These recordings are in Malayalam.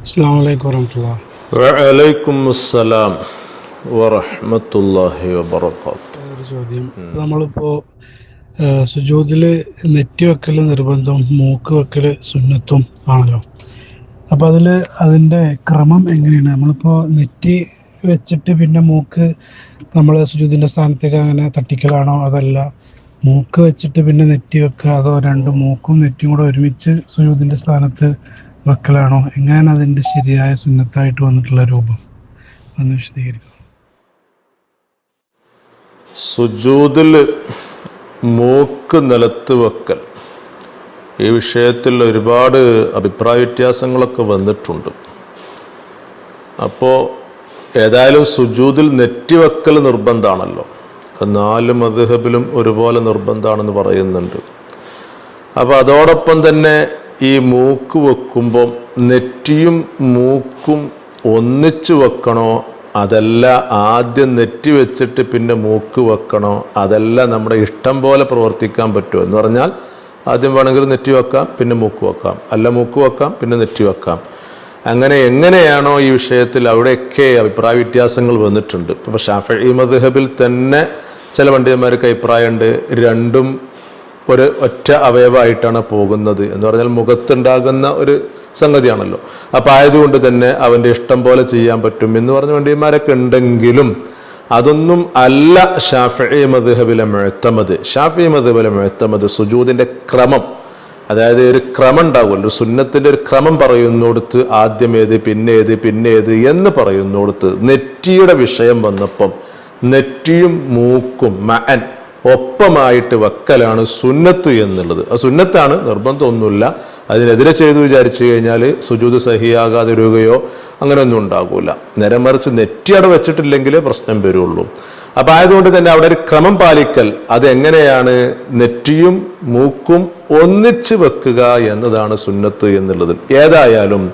അസ്സലാമു അലൈക്കും വറഹ്മത്തുള്ളാഹി. വഅലൈക്കും അസ്സലാം വറഹ്മത്തുള്ളാഹി വബറകാതുഹു. ഒരു ചോദ്യം. നമ്മളിപ്പോൾ സുജൂദിൽ നെറ്റി വെക്കൽ നിർബന്ധം, മൂക്ക് വെക്കൽ സുന്നത്തും ആണല്ലോ. അപ്പോൾ അതിൻ്റെ ക്രമം എങ്ങനെയാണ്? നമ്മളിപ്പോൾ നെറ്റി വെച്ചിട്ട് പിന്നെ മൂക്ക് നമ്മൾ സുജൂദിൻ്റെ സ്ഥാനത്തേക്ക് അങ്ങനെ തട്ടിക്കലാണോ, അതല്ല മൂക്ക് വെച്ചിട്ട് പിന്നെ നെറ്റി വെക്കുക, അതോ രണ്ട് മൂക്കും നെറ്റിയും കൂടെ ഒരുമിച്ച് സുജൂദിൻ്റെ സ്ഥാനത്ത് വെക്കലാണോ? എങ്ങനെയാണ് അതിൻ്റെ ശരിയായ സുന്നത്തായിട്ട് വന്നിട്ടുള്ള രൂപം ഒന്ന് വിശദീകരിക്കുക. സുജൂദിൽ മൂക്ക് നിലത്ത് വെക്കൽ, ഈ വിഷയത്തിൽ ഒരുപാട് അഭിപ്രായ വ്യത്യാസങ്ങളൊക്കെ വന്നിട്ടുണ്ട്. അപ്പോൾ ഏതായാലും സുജൂദിൽ നെറ്റി വെക്കൽ നിർബന്ധമാണല്ലോ. 4 മദ്ഹബിലും ഒരുപോലെ നിർബന്ധമാണെന്ന് പറയുന്നുണ്ട്. അപ്പോൾ അതോടൊപ്പം തന്നെ ഈ മൂക്ക് വെക്കുമ്പോൾ നെറ്റിയും മൂക്കും ഒന്നിച്ചു വെക്കണോ, അതല്ല ആദ്യം നെറ്റി വെച്ചിട്ട് പിന്നെ മൂക്ക് വെക്കണോ, അതല്ല നമ്മുടെ ഇഷ്ടം പോലെ പ്രവർത്തിക്കാൻ പറ്റുമോ എന്ന് പറഞ്ഞാൽ ആദ്യം വേണമെങ്കിൽ നെറ്റി വെക്കാം, പിന്നെ മൂക്ക് വെക്കാം, അല്ല മൂക്ക് വെക്കാം പിന്നെ നെറ്റി വെക്കാം. അങ്ങനെ എങ്ങനെയാണോ ഈ വിഷയത്തിൽ അവിടെയൊക്കെ അഭിപ്രായ വ്യത്യാസങ്ങൾ വന്നിട്ടുണ്ട്. ഇപ്പോൾ ഷാഫിഈ മദ്ഹബിൽ തന്നെ ചില പണ്ഡിതന്മാർക്ക് അഭിപ്രായമുണ്ട്, രണ്ടും ഒറ്റ അവയവമായിട്ടാണ് പോകുന്നത് എന്ന് പറഞ്ഞാൽ മുഖത്തുണ്ടാകുന്ന ഒരു സംഗതിയാണല്ലോ. അപ്പം ആയതുകൊണ്ട് തന്നെ അവൻ്റെ ഇഷ്ടം പോലെ ചെയ്യാൻ പറ്റും എന്ന് പറഞ്ഞ പണ്ഡിതന്മാരൊക്കെ ഉണ്ടെങ്കിലും അതൊന്നും അല്ല ഷാഫിഈ മദ്ഹബിലെ മുഅ്തമദ്. ഷാഫിഈ മദ്ഹബിലെ മുഅ്തമദ് സുജൂദിൻ്റെ ക്രമം, അതായത് ഒരു ക്രമം ഉണ്ടാകുമല്ലോ, ഒരു സുന്നത്തിൻ്റെ ഒരു ക്രമം പറയുന്നിടത്ത് ആദ്യം ഏത് പിന്നെ ഏത് എന്ന് പറയുന്നിടത്ത് നെറ്റിയുടെ വിഷയം വന്നപ്പം നെറ്റിയും മൂക്കും മഅൻ ഒപ്പമായിട്ട് വെക്കലാണ് സുന്നത്ത് എന്നുള്ളത്. അത് സുന്നത്താണ്, നിർബന്ധമൊന്നുമില്ല. അതിനെതിരെ ചെയ്തു വിചാരിച്ചു കഴിഞ്ഞാൽ സുജൂദ് സഹിയാകാതെ വരികയോ അങ്ങനെയൊന്നും ഉണ്ടാകൂല. നേരെ മറിച്ച് നെറ്റിയടെ വെച്ചിട്ടില്ലെങ്കിലേ പ്രശ്നം വരുള്ളൂ. അപ്പം ആയതുകൊണ്ട് തന്നെ അവിടെ ഒരു ക്രമം പാലിക്കൽ, അതെങ്ങനെയാണ് നെറ്റിയും മൂക്കും ഒന്നിച്ച് വെക്കുക എന്നതാണ് സുന്നത്ത് എന്നുള്ളത്. ഏതായാലും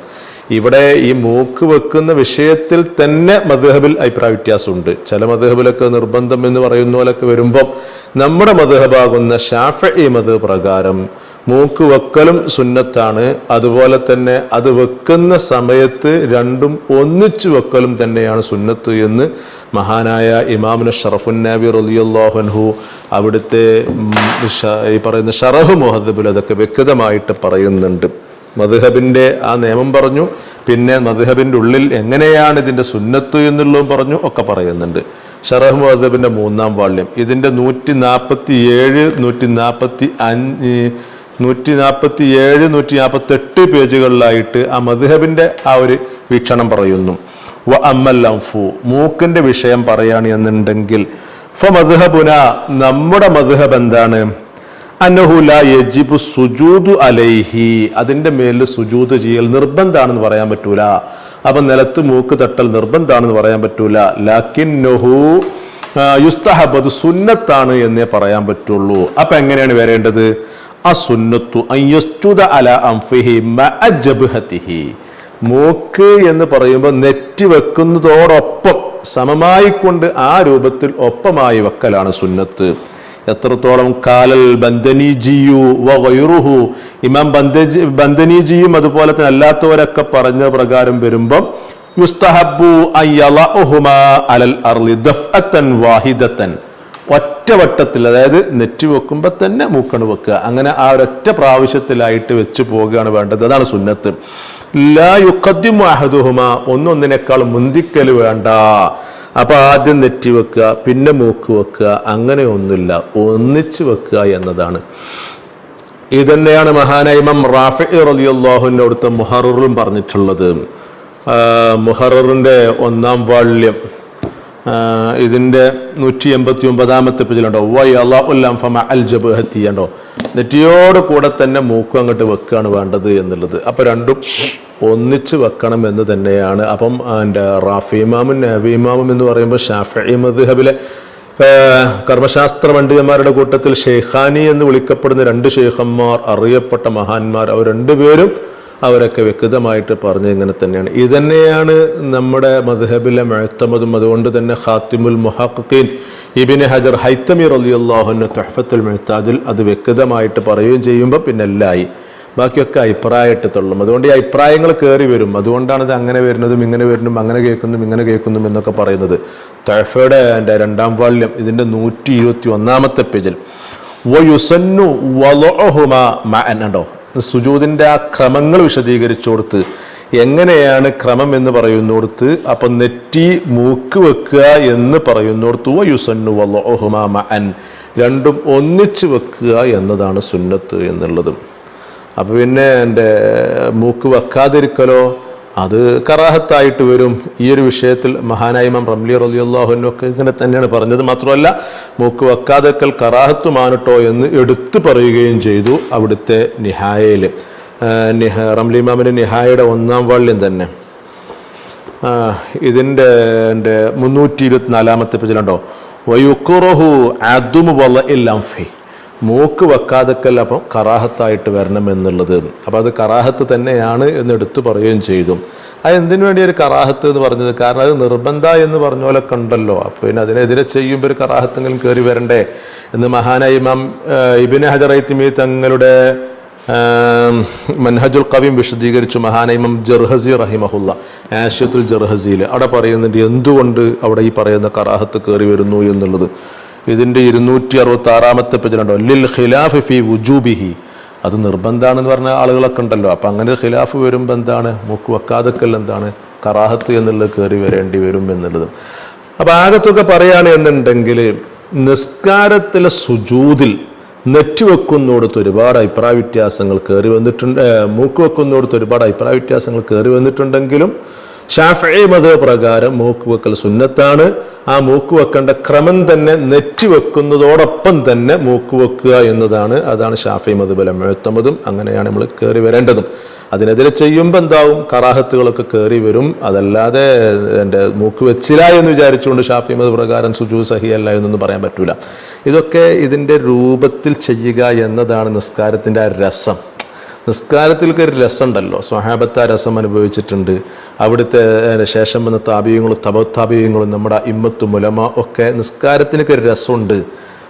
ഇവിടെ ഈ മൂക്ക് വെക്കുന്ന വിഷയത്തിൽ തന്നെ മദ്ഹബിൽ അഭിപ്രായ വ്യത്യാസമുണ്ട്. ചില മദ്ഹബിലൊക്കെ നിർബന്ധം എന്ന് പറയുന്ന പോലൊക്കെ വരുമ്പോൾ നമ്മുടെ മദ്ഹബാകുന്ന ഷാഫിഈ മദ്ഹബ് പ്രകാരം മൂക്ക് വെക്കലും സുന്നത്താണ്. അതുപോലെ തന്നെ അത് വെക്കുന്ന സമയത്ത് രണ്ടും ഒന്നിച്ചു വെക്കലും തന്നെയാണ് സുന്നത്ത് എന്ന് മഹാനായ ഇമാമുന ഷറഫുന്നബി റളിയല്ലാഹു അൻഹു അവിടുത്തെ ഈ പറയുന്ന ഷറഹ് മുഹദ്ദബിൽ അതൊക്കെ വ്യക്തമായിട്ട് പറയുന്നുണ്ട്. മദ്ഹബിൻ്റെ ആ നിയമം പറഞ്ഞു, പിന്നെ മദ്ഹബിൻ്റെ ഉള്ളിൽ എങ്ങനെയാണ് ഇതിൻ്റെ സുന്നത്ത് എന്നുള്ളതും പറഞ്ഞു, ഒക്കെ പറയുന്നുണ്ട്. ഷറഹ് മുഹദ്ദബിൻ്റെ 3-ാം വാള്യം ഇതിൻ്റെ 147, 148 പേജുകളിലായിട്ട് ആ മദ്ഹബിൻ്റെ ആ ഒരു വീക്ഷണം പറയുന്നു. വ അമ്മൽ അൻഫു, മൂക്കിൻ്റെ വിഷയം പറയുകയാണ് എന്നുണ്ടെങ്കിൽ ഫമദ്ഹബുന, നമ്മുടെ മദ്ഹബ് എന്താണ്? അന്നഹു ലാ യജിബു സുജൂദു അലൈഹി, അതിൻ്റെ മേലിൽ സുജൂദ് ചെയ്യൽ നിർബന്ധമാണെന്ന് പറയാൻ പറ്റൂല. അപ്പം നിലത്ത് മൂക്ക് തട്ടൽ നിർബന്ധമാണെന്ന് പറയാൻ പറ്റൂല. ലാക്കിന്നഹു യുസ്തഹബ്, അത് സുന്നത്താണ് എന്നേ പറയാൻ പറ്റുള്ളൂ. അപ്പം എങ്ങനെയാണ് വരേണ്ടത്? അസുന്നത്തു അൻ യസ്ജുദ അലാ അൻഫിഹി മഅ ജബ്ഹതിഹി, മൂക്ക് എന്ന് പറയുമ്പോൾ നെറ്റി വെക്കുന്നതോടൊപ്പം സമമായിക്കൊണ്ട് ആ രൂപത്തിൽ ഒപ്പമായി വെക്കലാണ് സുന്നത്ത്. എത്രത്തോളം കാലൽ ബന്ദനീജിയു വഗൈറുഹു, ഇമാം ബന്ദനീജിയും അതുപോലെ തന്നെ അല്ലാത്തവരൊക്കെ പറഞ്ഞ പ്രകാരം വരുമ്പം യുസ്തഹബ്ബു അൻ യളഉഹുമാ അലൽ അർളി ദഫ്അതൻ വാഹിദതൻ, ഒറ്റവട്ടത്തിൽ, അതായത് നെറ്റി വെക്കുമ്പോൾ തന്നെ മൂക്കണ് വെക്കുക, അങ്ങനെ ആ ഒരൊറ്റ പ്രാവശ്യത്തിലായിട്ട് വെച്ച് പോവുകയാണ് വേണ്ടത്. അതാണ് സുന്നത്ത്. ലാ യുഖദ്ദിമു അഹദുഹുമാ, ഒന്നൊന്നിനേക്കാൾ മുന്തിക്കൽ വേണ്ട. അപ്പൊ ആദ്യം നെറ്റി വെക്കുക പിന്നെ മൂക്ക് വെക്കുക, അങ്ങനെ ഒന്നുമില്ല, ഒന്നിച്ച് വെക്കുക എന്നതാണ്. ഇതന്നെയാണ് മഹാനായ ഇമാം റാഫിഈ റളിയല്ലാഹു അൻഹു അവിടുത്തെ മുഹററിലും പറഞ്ഞിട്ടുള്ളത്. മുഹററിന്റെ 1-ാം വാള്യം ഇതിന്റെ 189-ാമത്തെ പേജിലുണ്ടോ വയലഉല്ലംഫമഅൽജബ്ഹത്തി, നെറ്റിയോട് കൂടെ തന്നെ മൂക്കും അങ്ങോട്ട് വെക്കുകയാണ് വേണ്ടത് എന്നുള്ളത്. അപ്പൊ രണ്ടും ഒന്നിച്ച് വെക്കണം എന്ന് തന്നെയാണ്. അപ്പം എൻ്റെ റാഫി ഇമാമും നബി ഇമാമും എന്ന് പറയുമ്പോൾ ഷാഫിഈ മദ്ഹബിലെ കർമ്മശാസ്ത്ര പണ്ഡിതന്മാരുടെ കൂട്ടത്തിൽ ഷെയ്ഖാനി എന്ന് വിളിക്കപ്പെടുന്ന 2 ഷെയ്ഖന്മാർ, അറിയപ്പെട്ട മഹാന്മാർ, അവർ രണ്ടുപേരും അവരൊക്കെ വ്യക്തമായിട്ട് പറഞ്ഞ് ഇങ്ങനെ തന്നെയാണ്. ഇതന്നെയാണ് നമ്മുടെ മദ്ഹബിലെ മുഅ്തമദും. അതുകൊണ്ട് തന്നെ ഖാത്തിമുൽ മുഹഖഖീൻ ഇബ്നു ഹജർ ഹൈതമി റളിയല്ലാഹു അൻഹു തുഹ്ഫത്തുൽ മുഹ്താജിൽ അത് വ്യക്തമായിട്ട് പറയുകയും ചെയ്യുമ്പോൾ പിന്നെ എല്ലായി. ബാക്കിയൊക്കെ അഭിപ്രായമായിട്ട് തള്ളും. അതുകൊണ്ട് ഈ അഭിപ്രായങ്ങൾ കയറി വരും. അതുകൊണ്ടാണ് ഇത് അങ്ങനെ വരുന്നതും ഇങ്ങനെ വരുന്നതും അങ്ങനെ കേൾക്കുന്നതും ഇങ്ങനെ കേൾക്കുന്നതും എന്നൊക്കെ പറയുന്നത്. തഹഫയുടെ എൻ്റെ 2ാം വാള്യം ഇതിൻ്റെ 121-ാമത്തെ പേജിൽ വയുസന്നു വളഉഹുമാ മഅൻ ഉണ്ടോ, സുജൂദിൻ്റെ ആ ക്രമങ്ങൾ വിശദീകരിച്ചു കൊടുത്ത് എങ്ങനെയാണ് ക്രമം എന്ന് പറയുന്നിടത്ത്, അപ്പൊ നെറ്റി മൂക്ക് വെക്കുക എന്ന് പറയുന്നിടത്ത് വയുസന്നു വളഉഹുമാ മഅൻ, രണ്ടും ഒന്നിച്ച് വെക്കുക എന്നതാണ് സുന്നത്ത് എന്നുള്ളത്. അപ്പൊ പിന്നെ എൻ്റെ മൂക്ക് വെക്കാതിരിക്കലോ അത് കറാഹത്തായിട്ട് വരും. ഈ ഒരു വിഷയത്തിൽ മഹാനായ ഇമാം റംലി റളിയല്ലാഹു അൻഹു ഒക്കെ ഇങ്ങനെ തന്നെയാണ് പറഞ്ഞത്. മാത്രമല്ല മൂക്ക് വെക്കാതിരിക്കൽ കറാഹത്തുമാനട്ടോ എന്ന് എടുത്തു പറയുകയും ചെയ്തു അവിടുത്തെ നിഹായയിൽ. റംലി ഇമാമിന്റെ നിഹായയുടെ 1-ാം വാള്യം തന്നെ ഇതിൻ്റെ 324-ാമത്തെ പേജിലുണ്ടോ വയുക്റഹു അദ്മു വളഇൽ അൻഫി, മൂക്ക് വെക്കാതെക്കൽ അപ്പം കറാഹത്തായിട്ട് വരണം എന്നുള്ളത്. അപ്പം അത് കറാഹത്ത് തന്നെയാണ് എന്ന് എടുത്തു പറയുകയും ചെയ്തു. അത് എന്തിനു വേണ്ടി ഒരു കറാഹത്ത് എന്ന് പറഞ്ഞത്? കാരണം അത് നിർബന്ധ എന്ന് പറഞ്ഞ പോലെ കണ്ടല്ലോ. അപ്പോൾ പിന്നെ അതിനെതിരെ ചെയ്യുമ്പോൾ ഒരു കറാഹത്തെങ്കിലും കയറി വരണ്ടേ എന്ന് മഹാനായ ഇമാം ഇബ്നു ഹജർ ഹൈതമി തങ്ങളുടെ മൻഹജുൽ ഖവീം വിശദീകരിച്ചു. മഹാനായ ഇമാം ജർഹസി റഹിമഹുല്ല ആശിയത്തുൽ ജർഹസിയിൽ അവിടെ പറയുന്നുണ്ട് എന്തുകൊണ്ട് അവിടെ ഈ പറയുന്ന കറാഹത്ത് കയറി വരുന്നു എന്നുള്ളത്. ഇതിൻ്റെ 266-ാമത്തെ പേജിലുണ്ടോ ലിൽ ഖിലാഫ് ഫി വുജൂബിഹി, അത് നിർബന്ധാണെന്ന് പറഞ്ഞ ആളുകളൊക്കെ ഉണ്ടല്ലോ. അപ്പം അങ്ങനെ ഒരു ഖിലാഫ് വരുമ്പോൾ എന്താണ് മൂക്ക് വെക്കാതെക്കൽ എന്താണ് കറാഹത്ത് എന്നുള്ളത് കയറി വരേണ്ടി വരും എന്നുള്ളത്. അപ്പം ആകത്തൊക്കെ പറയുകയാണ് എന്നുണ്ടെങ്കിൽ നിസ്കാരത്തിലെ സുജൂദിൽ നെറ്റ് വെക്കുന്നോടത്ത് ഒരുപാട് അഭിപ്രായ വ്യത്യാസങ്ങൾ കയറി വന്നിട്ടുണ്ട്. മൂക്ക് വെക്കുന്നോടത്ത് ഒരുപാട് അഭിപ്രായ വ്യത്യാസങ്ങൾ കയറി വന്നിട്ടുണ്ടെങ്കിലും ശാഫിഈ മദ്ഹബ് പ്രകാരം മൂക്ക് വെക്കൽ സുന്നത്താണ്. ആ മൂക്ക് വെക്കേണ്ട ക്രമം തന്നെ നെറ്റി വെക്കുന്നതോടൊപ്പം തന്നെ മൂക്ക് വെക്കുക എന്നതാണ്. അതാണ് ശാഫിഈ മദ്ഹബിലെ മുഅ്തമദും. അങ്ങനെയാണ് നമ്മൾ കയറി വരേണ്ടതും. അതിനെതിരെ ചെയ്യുമ്പോൾ എന്താവും കറാഹത്തുകളൊക്കെ കയറി വരും. അതല്ലാതെ എൻ്റെ മൂക്ക് വെച്ചില്ല എന്ന് വിചാരിച്ചുകൊണ്ട് ശാഫിഈ മദ്ഹബ് പ്രകാരം സുജൂദ് സഹിയല്ല എന്നൊന്നും പറയാൻ പറ്റൂല. ഇതൊക്കെ ഇതിൻ്റെ രൂപത്തിൽ ചെയ്യുക എന്നതാണ് നിസ്കാരത്തിൻ്റെ ആ രസം. നിസ്കാരത്തിലേക്ക് ഒരു രസമുണ്ടല്ലോ. സ്വഹാബത്ത് ആ രസം അനുഭവിച്ചിട്ടുണ്ട്. അവിടുത്തെ ശേഷം വന്ന താബിയങ്ങളും തബത്താബിയങ്ങളും നമ്മുടെ ഇമ്മത്തും ഉലമ ഒക്കെ നിസ്കാരത്തിനൊക്കെ ഒരു രസമുണ്ട്.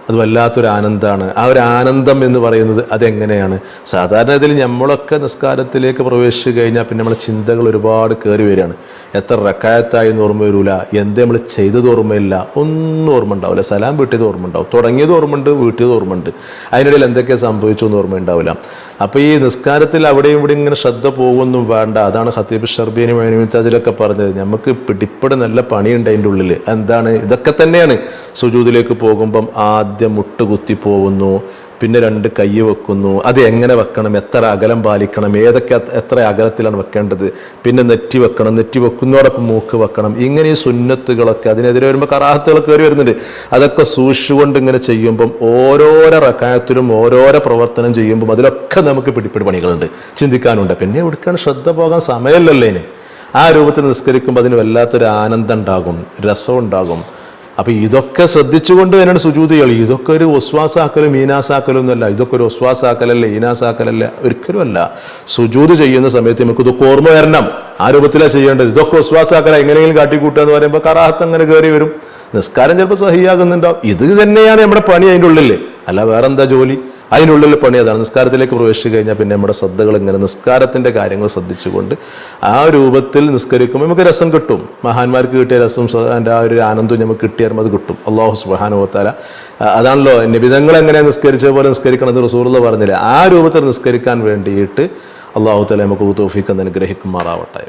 അത് വല്ലാത്തൊരു ആനന്ദമാണ്. ആ ഒരു ആനന്ദം എന്ന് പറയുന്നത് അതെങ്ങനെയാണ്? സാധാരണ ഇതിൽ നമ്മളൊക്കെ നിസ്കാരത്തിലേക്ക് പ്രവേശിച്ചു കഴിഞ്ഞാൽ പിന്നെ നമ്മളെ ചിന്തകൾ ഒരുപാട് കയറി വരികയാണ്. എത്ര റക്കായത്തായി എന്ന് ഓർമ്മ വരൂല, എന്ത് നമ്മൾ ചെയ്തത് ഓർമ്മയില്ല, ഒന്നും ഓർമ്മ ഉണ്ടാവില്ല. സലാം വീട്ടിയത് ഓർമ്മ ഉണ്ടാവും, തുടങ്ങിയത് ഓർമ്മയുണ്ട്, വീട്ടിയത് ഓർമ്മയുണ്ട്, അതിനിടയിൽ എന്തൊക്കെ സംഭവിച്ചു എന്ന് ഓർമ്മ ഉണ്ടാവില്ല. അപ്പോൾ ഈ നിസ്കാരത്തിൽ അവിടെയും ഇവിടെ ഇങ്ങനെ ശ്രദ്ധ പോകുമൊന്നും വേണ്ട. അതാണ് ഖത്തീബ് ഷർബീനി മൈനുമിത്താജിലൊക്കെ പറഞ്ഞത്. നമുക്ക് പിടിപ്പട് നല്ല പണിയുണ്ട് അതിൻ്റെ ഉള്ളിൽ. എന്താണ്? ഇതൊക്കെ തന്നെയാണ്. സുജൂദിലേക്ക് പോകുമ്പം ആദ്യം മുട്ടുകുത്തി പോകുന്നു, പിന്നെ 2 കൈ വെക്കുന്നു. അത് എങ്ങനെ വെക്കണം, എത്ര അകലം പാലിക്കണം, എത്ര അകലത്തിലാണ് വെക്കേണ്ടത്, പിന്നെ നെറ്റി വെക്കണം, നെറ്റി വെക്കുന്നതോടൊപ്പം മൂക്ക് വെക്കണം. ഇങ്ങനെ ഈ സുന്നത്തുകളൊക്കെ അതിനെതിരെ വരുമ്പോൾ കറാഹത്തുകൾ കയറി വരുന്നുണ്ട്. അതൊക്കെ സൂക്ഷിച്ചുകൊണ്ട് ഇങ്ങനെ ചെയ്യുമ്പം ഓരോരോ റക്കായത്തിലും ഓരോരോ പ്രവർത്തനം ചെയ്യുമ്പം അതിലൊക്കെ നമുക്ക് പിടിപ്പിടി പണികളുണ്ട്, ചിന്തിക്കാനുണ്ട്. പിന്നെ എവിടേക്കാണ് ശ്രദ്ധ പോകാൻ സമയമല്ലല്ലോ ഇതിന്. ആ രൂപത്തിൽ നിസ്കരിക്കുമ്പോൾ അതിന് വല്ലാത്തൊരു ആനന്ദം ഉണ്ടാകും, രസം ഉണ്ടാകും. അപ്പൊ ഇതൊക്കെ ശ്രദ്ധിച്ചുകൊണ്ട് തന്നെയാണ് സുജൂദ് കളി. ഇതൊക്കെ ഒരു ഒസ്വാസാക്കലും ഈനാസാക്കലും ഒന്നുമല്ല. ഇതൊക്കെ ഒരു ഒസ്വാസാക്കലല്ല, ഈനാസാക്കലല്ല, ഒരിക്കലും അല്ല. സുജൂദ് ചെയ്യുന്ന സമയത്ത് നമുക്ക് ഇതൊക്കെ ഓർമ്മ വരണം. ആ രൂപത്തിലാണ് ചെയ്യേണ്ടത്. ഇതൊക്കെ ഒസ്വാസാക്കല എങ്ങനെയെങ്കിലും കാട്ടിക്കൂട്ടുക എന്ന് പറയുമ്പോൾ കറാഹത്ത് അങ്ങനെ കയറി വരും. നിസ്കാരം ചിലപ്പോൾ സഹിയാകുന്നുണ്ടാവും. ഇത് തന്നെയാണ് നമ്മുടെ പണി അതിൻ്റെ ഉള്ളിൽ, അല്ല വേറെന്താ ജോലി? അതിനുള്ളിൽ പണി അതാണ്. നിസ്കാരത്തിലേക്ക് പ്രവേശിച്ചു കഴിഞ്ഞാൽ പിന്നെ നമ്മുടെ ശ്രദ്ധകൾ ഇങ്ങനെ നിസ്കാരത്തിൻ്റെ കാര്യങ്ങൾ ശ്രദ്ധിച്ചുകൊണ്ട് ആ രൂപത്തിൽ നിസ്കരിക്കുമ്പോൾ നമുക്ക് രസം കിട്ടും. മഹാന്മാർക്ക് കിട്ടിയ രസം, എൻ്റെ ആ ഒരു ആനന്ദവും നമുക്ക് കിട്ടിയാലും അത് കിട്ടും. അല്ലാഹു സുബ്ഹാനഹു വ തആല അതാണല്ലോ നബിതങ്ങൾ എങ്ങനെ നിസ്കരിച്ച പോലെ നിസ്കരിക്കണത് റസൂലുള്ളാഹി പറഞ്ഞില്ല. ആ രൂപത്തിൽ നിസ്കരിക്കാൻ വേണ്ടിയിട്ട് അല്ലാഹു തആല നമുക്ക് തൗഫീഖ് അനുഗ്രഹിക്കുമാറാവട്ടെ.